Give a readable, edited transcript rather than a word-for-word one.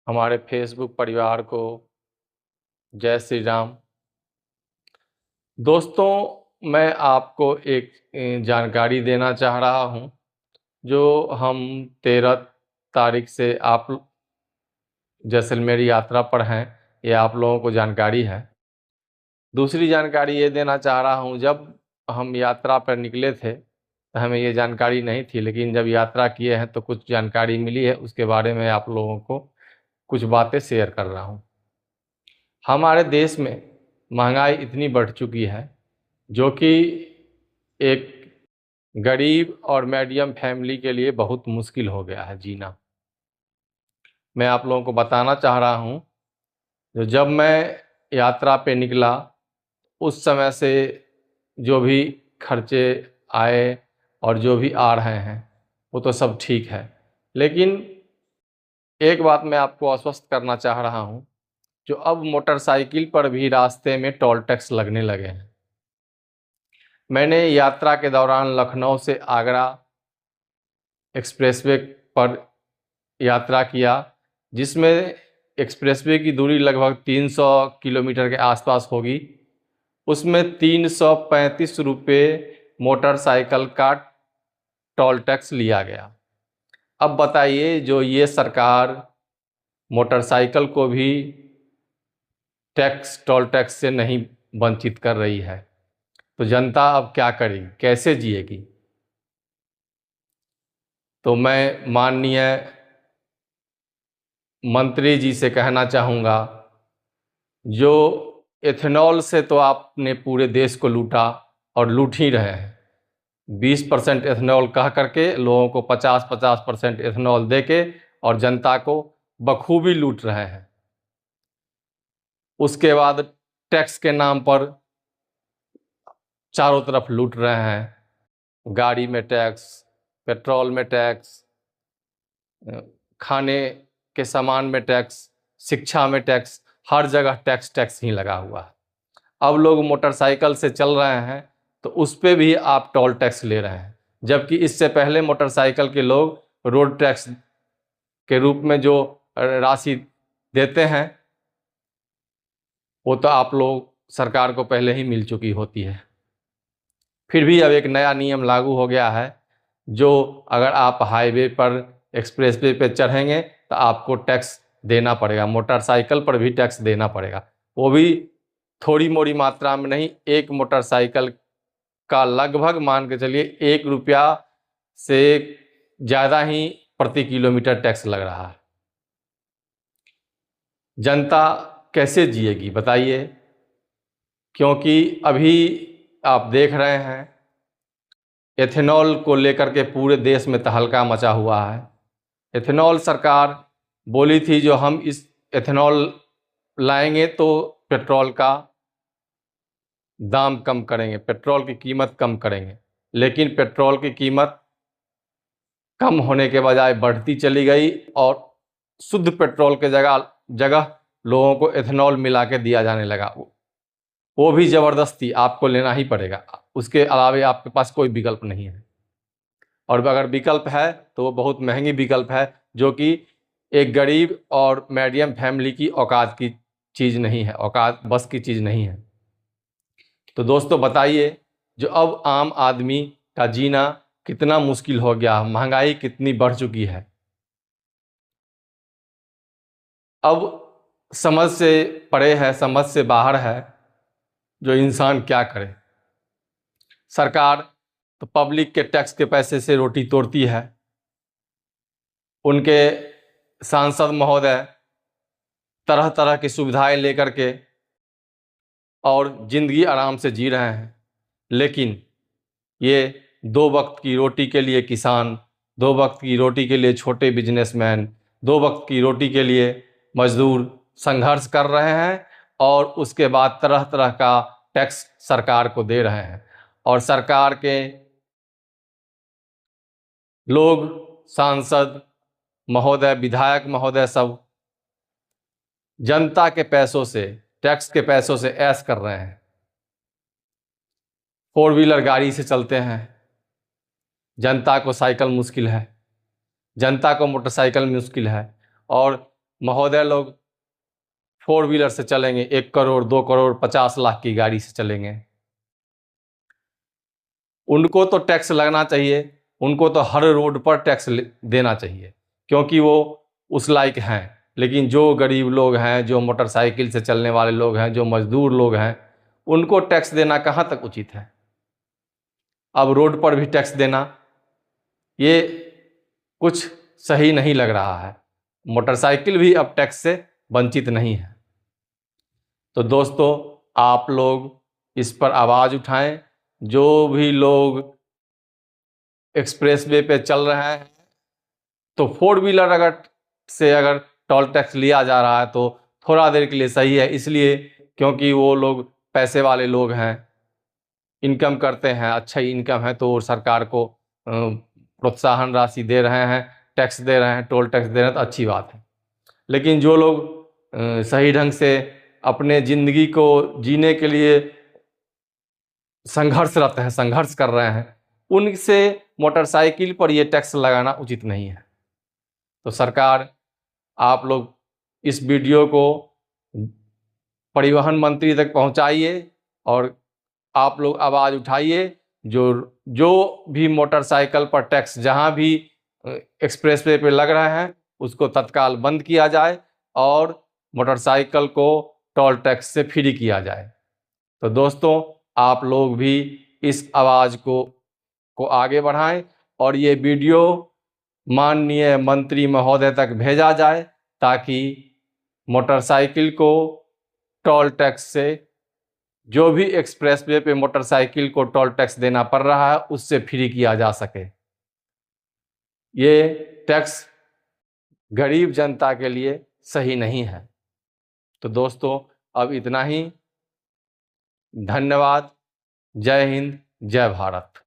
हमारे फेसबुक परिवार को जय श्री राम। दोस्तों, मैं आपको एक जानकारी देना चाह रहा हूं। जो हम 13 तारीख से आप जैसलमेर यात्रा पर हैं, ये आप लोगों को जानकारी है। दूसरी जानकारी ये देना चाह रहा हूं, जब हम यात्रा पर निकले थे तो हमें ये जानकारी नहीं थी, लेकिन जब यात्रा किए हैं तो कुछ जानकारी मिली है। उसके बारे में आप लोगों को कुछ बातें शेयर कर रहा हूं। हमारे देश में महंगाई इतनी बढ़ चुकी है जो कि एक गरीब और मीडियम फैमिली के लिए बहुत मुश्किल हो गया है जीना। मैं आप लोगों को बताना चाह रहा हूं, जब मैं यात्रा पे निकला उस समय से जो भी खर्चे आए और जो भी आ रहे हैं वो तो सब ठीक है, लेकिन एक बात मैं आपको आश्वस्त करना चाह रहा हूं, जो अब मोटरसाइकिल पर भी रास्ते में टोल टैक्स लगने लगे हैं। मैंने यात्रा के दौरान लखनऊ से आगरा एक्सप्रेसवे पर यात्रा किया, जिसमें एक्सप्रेसवे की दूरी लगभग 300 किलोमीटर के आसपास होगी। उसमें 335 रुपये मोटरसाइकिल का टोल टैक्स लिया गया। अब बताइए, जो ये सरकार मोटरसाइकिल को भी टोल टैक्स से नहीं वंचित कर रही है, तो जनता अब क्या करेगी, कैसे जिएगी? तो मैं माननीय मंत्री जी से कहना चाहूँगा, जो एथेनॉल से तो आपने पूरे देश को लूटा और लूट ही रहे हैं। 20% एथेनॉल कह करके लोगों को 50-50% एथेनॉल देके और जनता को बखूबी लूट रहे हैं। उसके बाद टैक्स के नाम पर चारों तरफ लूट रहे हैं। गाड़ी में टैक्स, पेट्रोल में टैक्स, खाने के सामान में टैक्स, शिक्षा में टैक्स, हर जगह टैक्स टैक्स ही लगा हुआ है। अब लोग मोटरसाइकिल से चल रहे हैं तो उस पर भी आप टोल टैक्स ले रहे हैं, जबकि इससे पहले मोटरसाइकिल के लोग रोड टैक्स के रूप में जो राशि देते हैं वो तो आप लोग सरकार को पहले ही मिल चुकी होती है। फिर भी अब एक नया नियम लागू हो गया है, जो अगर आप हाईवे पर एक्सप्रेसवे पे चढ़ेंगे तो आपको टैक्स देना पड़ेगा, मोटरसाइकिल पर भी टैक्स देना पड़ेगा। वो भी थोड़ी मोड़ी मात्रा में नहीं, एक मोटरसाइकिल का लगभग मान के चलिए 1 रुपया से ज़्यादा ही प्रति किलोमीटर टैक्स लग रहा है। जनता कैसे जिएगी बताइए? क्योंकि अभी आप देख रहे हैं एथेनॉल को लेकर के पूरे देश में तहलका मचा हुआ है। एथेनॉल सरकार बोली थी जो हम इस एथेनॉल लाएंगे तो पेट्रोल का दाम कम करेंगे, पेट्रोल की कीमत कम करेंगे, लेकिन पेट्रोल की कीमत कम होने के बजाय बढ़ती चली गई और शुद्ध पेट्रोल के जगह जगह लोगों को एथेनॉल मिला के दिया जाने लगा। वो भी ज़बरदस्ती आपको लेना ही पड़ेगा, उसके अलावे आपके पास कोई विकल्प नहीं है। और अगर विकल्प है तो वो बहुत महंगी विकल्प है, जो कि एक गरीब और मीडियम फैमिली की औकात की चीज़ नहीं है, औकात बस की चीज़ नहीं है। तो दोस्तों बताइए, जो अब आम आदमी का जीना कितना मुश्किल हो गया, महंगाई कितनी बढ़ चुकी है। अब समझ से परे है, समझ से बाहर है, जो इंसान क्या करे। सरकार तो पब्लिक के टैक्स के पैसे से रोटी तोड़ती है। उनके सांसद महोदय तरह तरह की सुविधाएं लेकर के और ज़िंदगी आराम से जी रहे हैं, लेकिन ये 2 वक्त की रोटी के लिए किसान, 2 वक्त की रोटी के लिए छोटे बिजनेसमैन, 2 वक्त की रोटी के लिए मजदूर संघर्ष कर रहे हैं और उसके बाद तरह तरह का टैक्स सरकार को दे रहे हैं। और सरकार के लोग, सांसद महोदय, विधायक महोदय सब जनता के पैसों से, टैक्स के पैसों से ऐश कर रहे हैं। 4 व्हीलर गाड़ी से चलते हैं, जनता को साइकिल मुश्किल है, जनता को मोटरसाइकिल मुश्किल है। और महोदय लोग 4 व्हीलर से चलेंगे, 1 करोड़ 2 करोड़ 50 लाख की गाड़ी से चलेंगे। उनको तो टैक्स लगना चाहिए, उनको तो हर रोड पर टैक्स देना चाहिए, क्योंकि वो उस लायक हैं। लेकिन जो गरीब लोग हैं, जो मोटरसाइकिल से चलने वाले लोग हैं, जो मजदूर लोग हैं, उनको टैक्स देना कहाँ तक उचित है? अब रोड पर भी टैक्स देना, ये कुछ सही नहीं लग रहा है। मोटरसाइकिल भी अब टैक्स से वंचित नहीं है। तो दोस्तों, आप लोग इस पर आवाज़ उठाएं। जो भी लोग एक्सप्रेसवे पे चल रहे हैं, तो 4 व्हीलर अगर टोल टैक्स लिया जा रहा है तो थोड़ा देर के लिए सही है, इसलिए क्योंकि वो लोग पैसे वाले लोग हैं, इनकम करते हैं, अच्छा इनकम है, तो सरकार को प्रोत्साहन राशि दे रहे हैं, टैक्स दे रहे हैं, टोल टैक्स दे रहे हैं, तो अच्छी बात है। लेकिन जो लोग सही ढंग से अपने ज़िंदगी को जीने के लिए संघर्षरत हैं, संघर्ष कर रहे हैं, उनसे मोटरसाइकिल पर ये टैक्स लगाना उचित नहीं है। तो सरकार, आप लोग इस वीडियो को परिवहन मंत्री तक पहुंचाइए और आप लोग आवाज़ उठाइए। जो जो भी मोटरसाइकिल पर टैक्स जहां भी एक्सप्रेसवे पे लग रहे हैं, उसको तत्काल बंद किया जाए और मोटरसाइकिल को टोल टैक्स से फ्री किया जाए। तो दोस्तों, आप लोग भी इस आवाज़ को आगे बढ़ाएं और ये वीडियो माननीय मंत्री महोदय तक भेजा जाए, ताकि मोटरसाइकिल को टोल टैक्स से, जो भी एक्सप्रेसवे पे मोटरसाइकिल को टोल टैक्स देना पड़ रहा है, उससे फ्री किया जा सके। ये टैक्स गरीब जनता के लिए सही नहीं है। तो दोस्तों, अब इतना ही। धन्यवाद। जय हिंद, जय भारत।